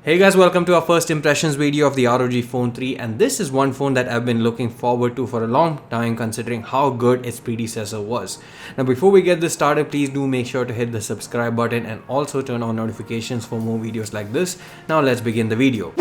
Hey guys, welcome to our first impressions video of the ROG Phone 3, and this is one phone that I've been looking forward to for a long time considering how good its predecessor was. Now before we get this started, please do make sure to hit the subscribe button and also turn on notifications for more videos like this. Now let's begin the video.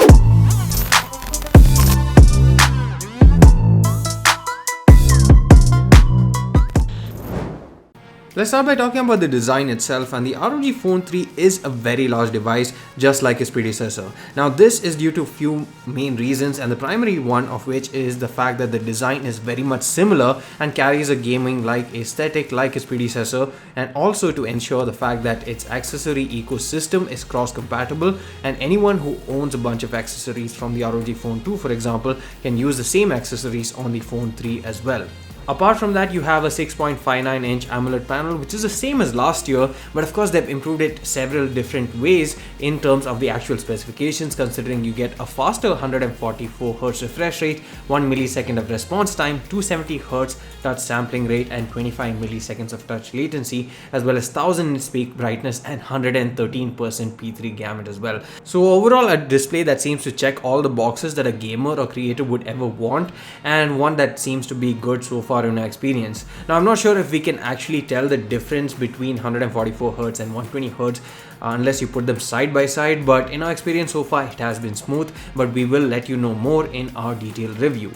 Let's start by talking about the design itself, and the ROG Phone 3 is a very large device just like its predecessor. Now this is due to few main reasons, and the primary one of which is the fact that the design is very much similar and carries a gaming-like aesthetic like its predecessor, and also to ensure the fact that its accessory ecosystem is cross-compatible and anyone who owns a bunch of accessories from the ROG Phone 2, for example, can use the same accessories on the Phone 3 as well. Apart from that, you have a 6.59-inch AMOLED panel, which is the same as last year, but of course they've improved it several different ways in terms of the actual specifications, considering you get a faster 144Hz refresh rate, 1 millisecond of response time, 270Hz touch sampling rate, and 25 milliseconds of touch latency, as well as 1000 nits peak brightness and 113% P3 gamut as well. So overall, a display that seems to check all the boxes that a gamer or creator would ever want, and one that seems to be good so far in our experience. Now I'm not sure if we can actually tell the difference between 144Hz and 120Hz unless you put them side by side, but in our experience so far it has been smooth, but we will let you know more in our detailed review.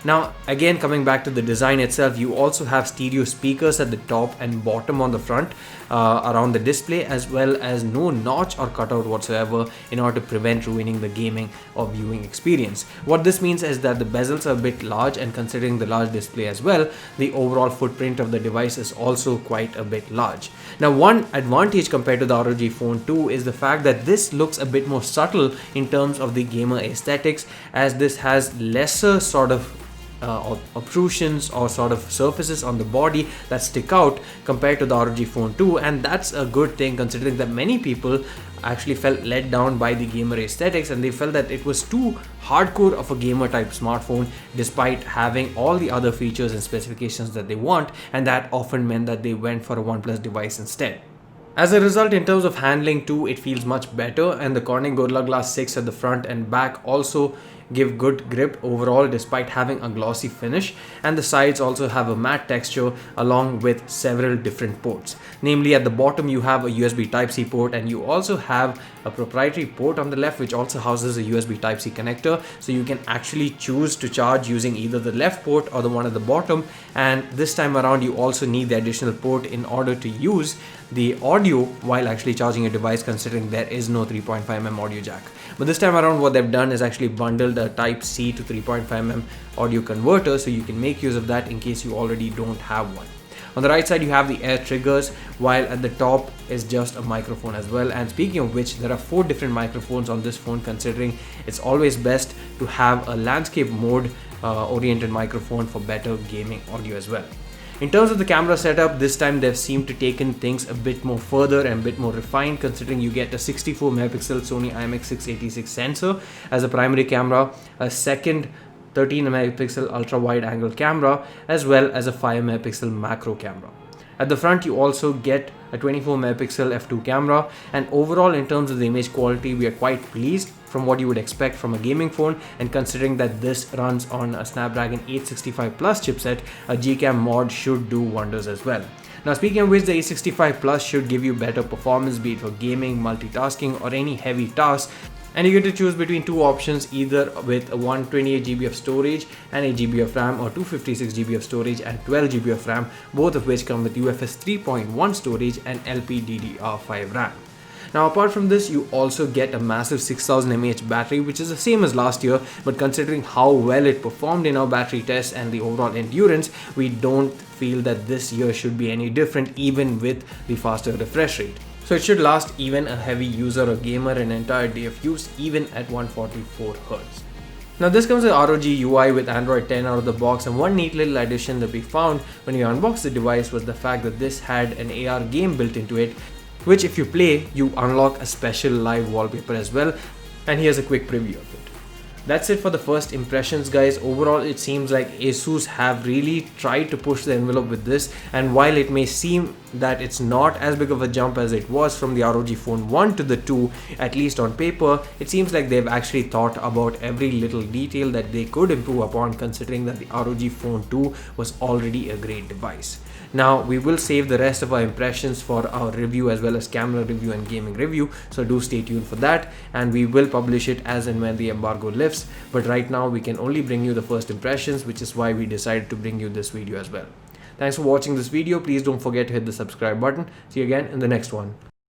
Now again, coming back to the design itself, you also have stereo speakers at the top and bottom on the front around the display, as well as no notch or cutout whatsoever in order to prevent ruining the gaming or viewing experience. What this means is that the bezels are a bit large, and considering the large display as well, the overall footprint of the device is also quite a bit large. Now one advantage compared to the ROG Phone 2 is the fact that this looks a bit more subtle in terms of the gamer aesthetics, as this has lesser sort of obtrusions or sort of surfaces on the body that stick out compared to the ROG Phone 2, and that's a good thing considering that many people actually felt let down by the gamer aesthetics, and they felt that it was too hardcore of a gamer type smartphone despite having all the other features and specifications that they want, and that often meant that they went for a OnePlus device instead. As a result, in terms of handling too, it feels much better, and the Corning Gorilla Glass 6 at the front and back also give good grip overall despite having a glossy finish, and the sides also have a matte texture along with several different ports. Namely, at the bottom you have a USB Type-C port, and you also have a proprietary port on the left which also houses a USB Type-C connector, so you can actually choose to charge using either the left port or the one at the bottom, and this time around you also need the additional port in order to use the audio while actually charging a device, considering there is no 3.5mm audio jack. But this time around what they've done is actually bundled a Type-C to 3.5mm audio converter, so you can make use of that in case you already don't have one. On the right side you have the air triggers, while at the top is just a microphone as well. And speaking of which, there are 4 different microphones on this phone, considering it's always best to have a landscape mode oriented microphone for better gaming audio as well. In terms of the camera setup, this time they've seemed to taken things a bit more further and a bit more refined, considering you get a 64 megapixel Sony IMX686 sensor as a primary camera, a second 13 megapixel ultra wide angle camera, as well as a 5 megapixel macro camera. At the front you also get a 24 megapixel f2 camera, and overall in terms of the image quality we are quite pleased from what you would expect from a gaming phone, and considering that this runs on a Snapdragon 865 Plus chipset, a Gcam mod should do wonders as well. Now speaking of which, the 865 Plus should give you better performance, be it for gaming, multitasking, or any heavy tasks. And you get to choose between 2 options, either with a 128GB of storage and 8GB of RAM, or 256GB of storage and 12GB of RAM, both of which come with UFS 3.1 storage and LPDDR5 RAM. Now apart from this, you also get a massive 6000 mAh battery, which is the same as last year, but considering how well it performed in our battery tests and the overall endurance, we don't feel that this year should be any different, even with the faster refresh rate. So it should last even a heavy user or gamer an entire day of use, even at 144Hz. Now this comes with ROG UI with Android 10 out of the box, and one neat little addition that we found when we unboxed the device was the fact that this had an AR game built into it, which if you play, you unlock a special live wallpaper as well, and here's a quick preview of it. That's it for the first impressions, guys. Overall, it seems like Asus have really tried to push the envelope with this, and while it may seem that it's not as big of a jump as it was from the ROG Phone 1 to the 2, at least on paper, it seems like they've actually thought about every little detail that they could improve upon, considering that the ROG Phone 2 was already a great device. Now, we will save the rest of our impressions for our review as well as camera review and gaming review, so do stay tuned for that, and we will publish it as and when the embargo lifts. But right now we can only bring you the first impressions, which is why we decided to bring you this video as well. Thanks for watching this video. Please don't forget to hit the subscribe button. See you again in the next one.